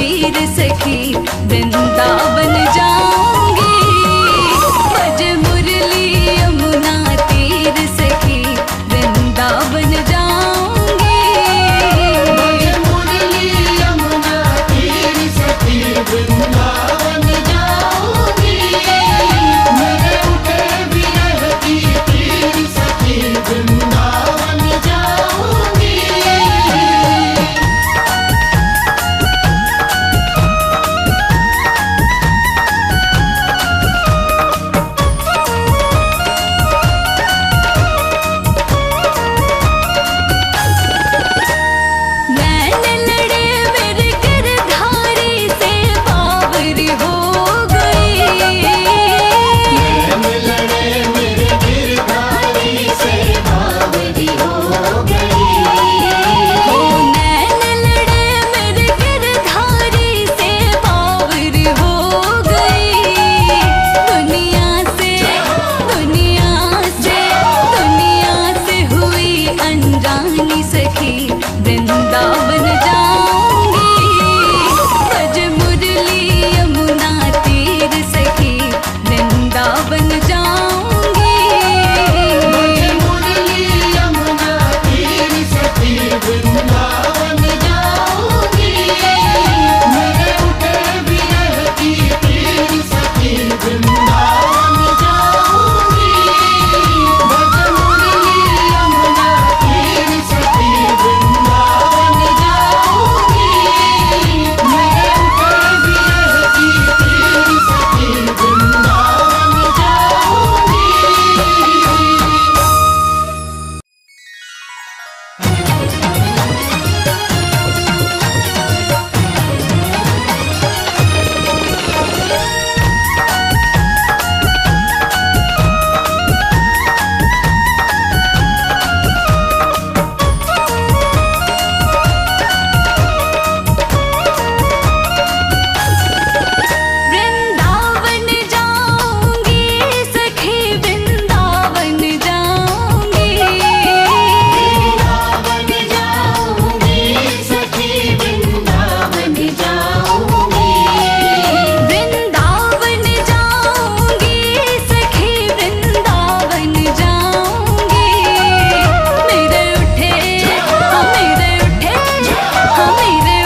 तीर सखी वृंदावन जाऊंगी। बज मुरली यमुना तीर सखी वृंदावन जाऊंगी। बज मुरली यमुना तीर सखी वृंदावन जाऊंगी। मेरे उठे विरह की तीर सखी वृंदावन जाऊंगी। नैन लड़े मेरे गिरधारी से बावरी हो गई। नैन लड़े मेरे गिरधारी से बावरी हो गई। ओ नैन लड़े मेरे गिरधारी से बावरी हो गई। दुनिया से हुई अनजानी सखी वृंदावन जाऊंगी। बज मुरली यमुना तीर सखी वृंदावन जाऊंगी। बज मुरली यमुना तीर सखी वृंदावन जाऊंगी। मेरे उठे विरह की तीर सखी वृंदावन जाऊंगी। बज मुरली यमुना तीर सखी वृंदावन जाऊंगी। मेरे उठे विरह की तीर सखी वृंदावन जाऊंगी। वृंदावन जाऊंगी सखी वृंदावन जाऊंगी। वृंदावन जाऊंगी सखी वृंदावन जाऊंगी। वृंदावन जाऊंगी सखी वृंदावन जाऊंगी। मेरे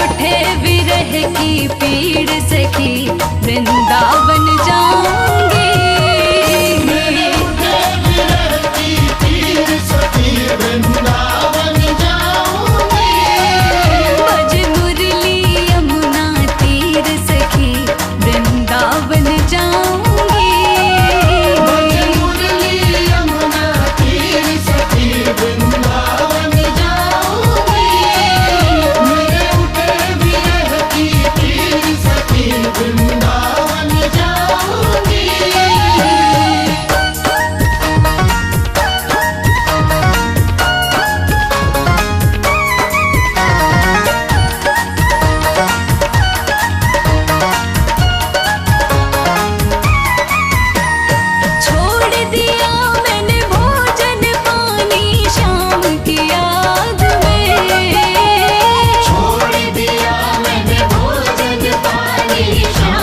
उठे विरह की पीड़ सखी वृंदावन जाऊंगी। मेरे उठे विरह की तीर सखी वृंदावन जाऊंगी। बज मुरली यमुना तीर सखी वृंदावन जाऊंगी। बज मुरली यमुना तीर सखी वृंदावन जाऊंगी। मेरे उठे विरह की तीर सखी वृंदावन जाऊंगी। छोड़ दिया मैंने भोजन पानी शाम की याद में। छोड़ दिया मैंने भोजन पानी शाम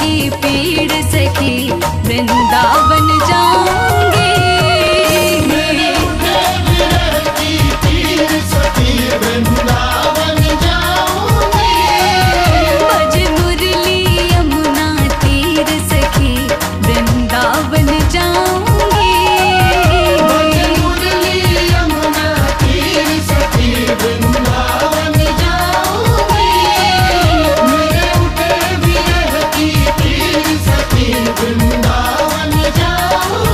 की पीड़ सखी वृंदावन जाऊंगी मेरे उठे विरह की पीर सखी वृंदावन जाऊंगी बज मुरली यमुना तीर सखी वृंदावन जाऊंगी बज मुरली यमुना तीर सखी वृंदावन जाऊंगी मेरे उठे विरह की पीर सखी वृंदावन जाऊंगी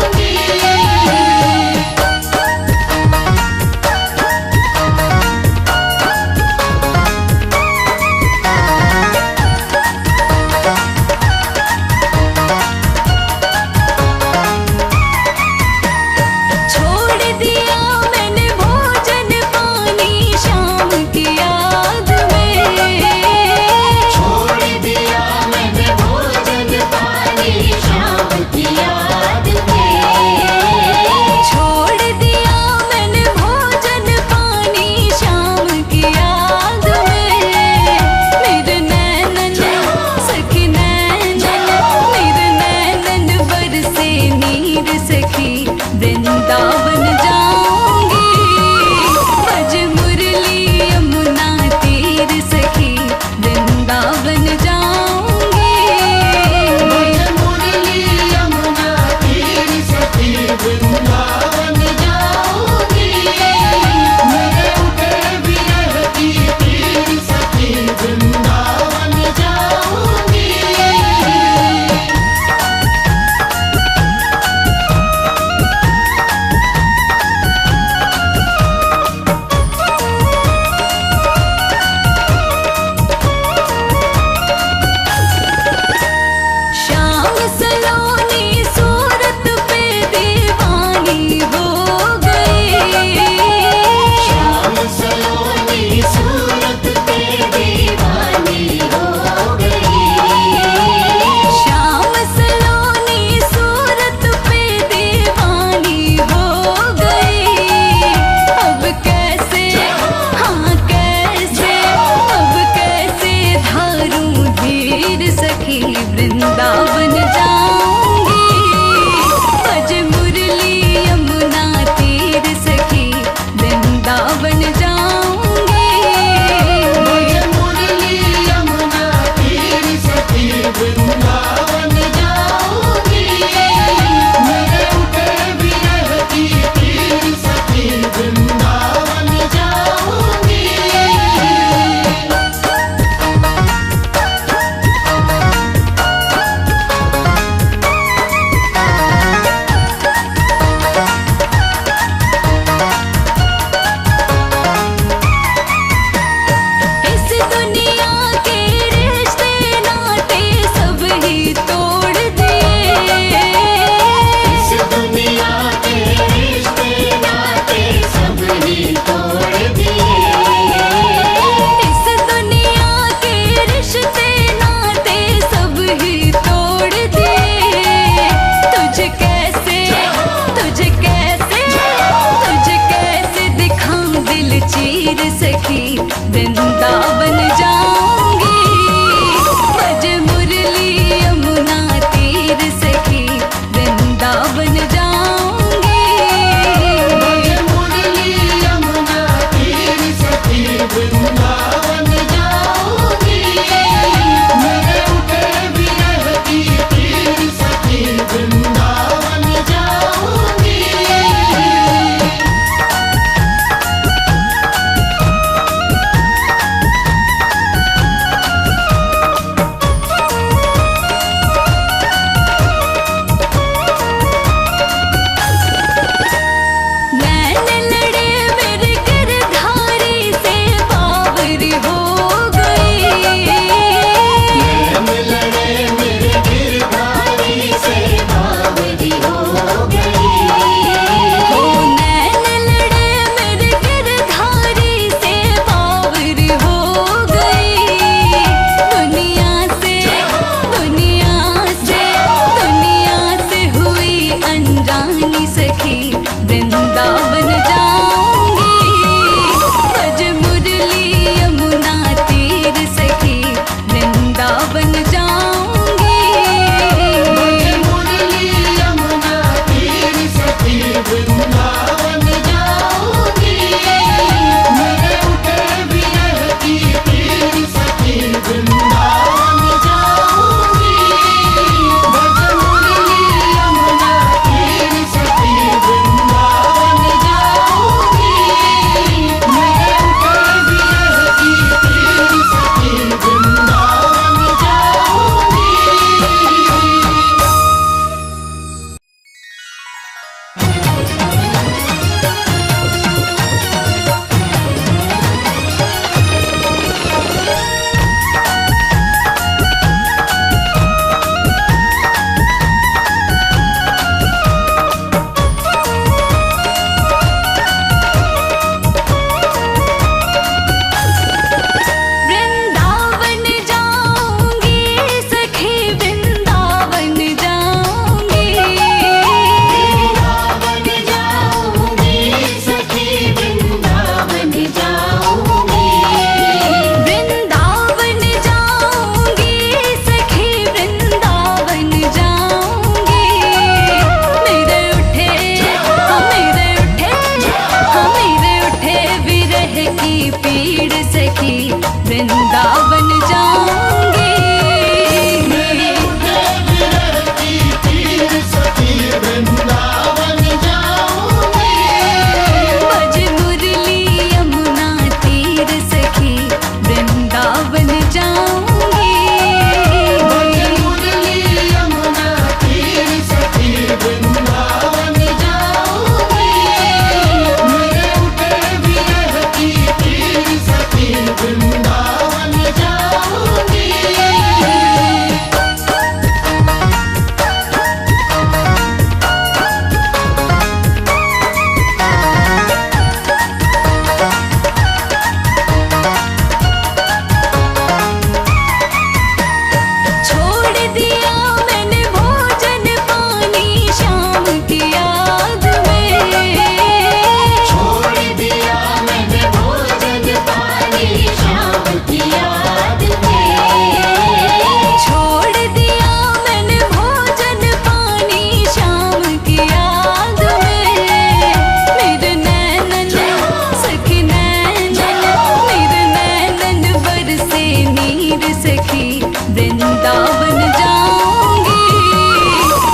वृंदावन जाऊंगी।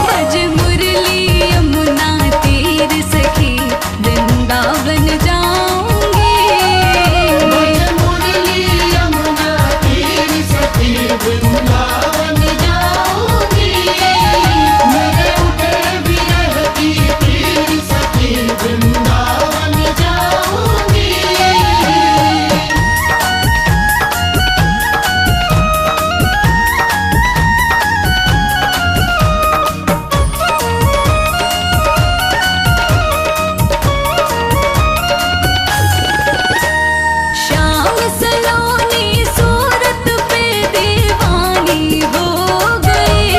बज मुरली यमुना तीर सखी वृंदावन जाऊंगी। बज मुरली यमुना तीर सखी वृंदावन जाऊंगी। मेरे उठे विरह की पीर सखी वृंदावन जाऊंगी। श्याम सलोनी सूरत पे दीवानी हो गई।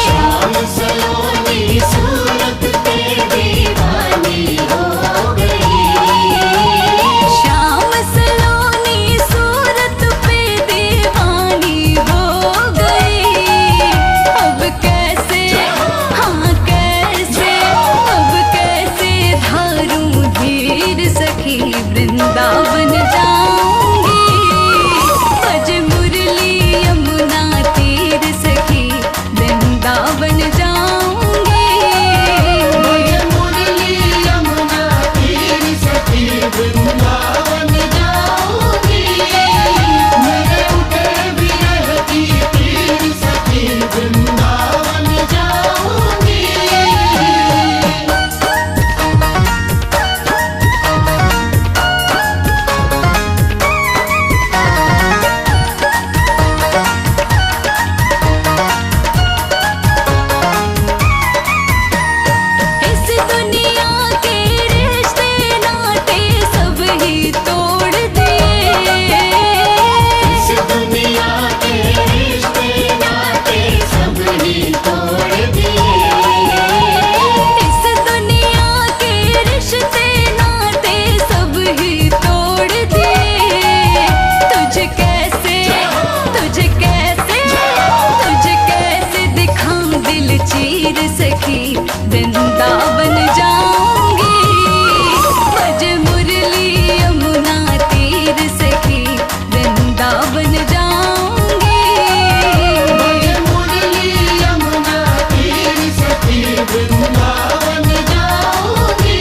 श्याम सलोनी सूरत पे दीवानी हो गई। श्याम सलोनी सूरत पे दीवानी हो गई। अब कैसे, हाँ कैसे, अब कैसे धारूं धीर सखी वृंदावन जाऊंगी। बज मुरली यमुना तीर सखी वृंदावन जाऊंगी। बज मुरली यमुना तीर सखी वृंदावन जाऊंगी। मेरे उठे विरह की पीर सखी वृंदावन जाऊंगी। इस दुनिया के रिश्ते नाते सब ही तोड़ दिए। इस दुनिया के रिश्ते नाते सब ही तोड़ दिए। इस दुनिया के रिश्ते नाते सब ही तोड़ दिए। तुझे कैसे, तुझे कैसे, तुझे कैसे दिखाऊं दिल चीर सखी वृंदावन जाऊंगी। बज मुरली यमुना तीर सखी वृंदावन जाऊंगी। बज मुरली यमुना तीर सखी वृंदावन जाऊंगी।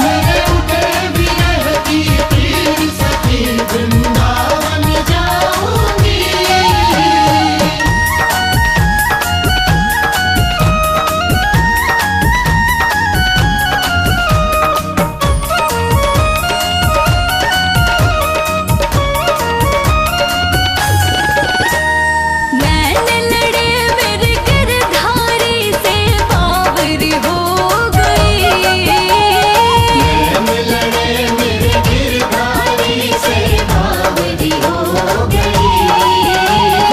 मेरे उठे विरह की पीर सखी वृंदावन जाऊंगी। नैन लड़े मेरे गिरधारी से बावरी हो गई। नैन लड़े मेरे गिरधारी से बावरी हो गई।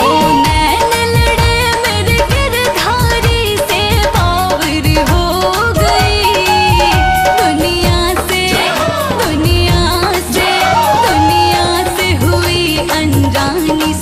ओ नैन लड़े मेरे गिरधारी से बावरी हो गई। दुनिया से, दुनिया से, दुनिया से हुई अनजानी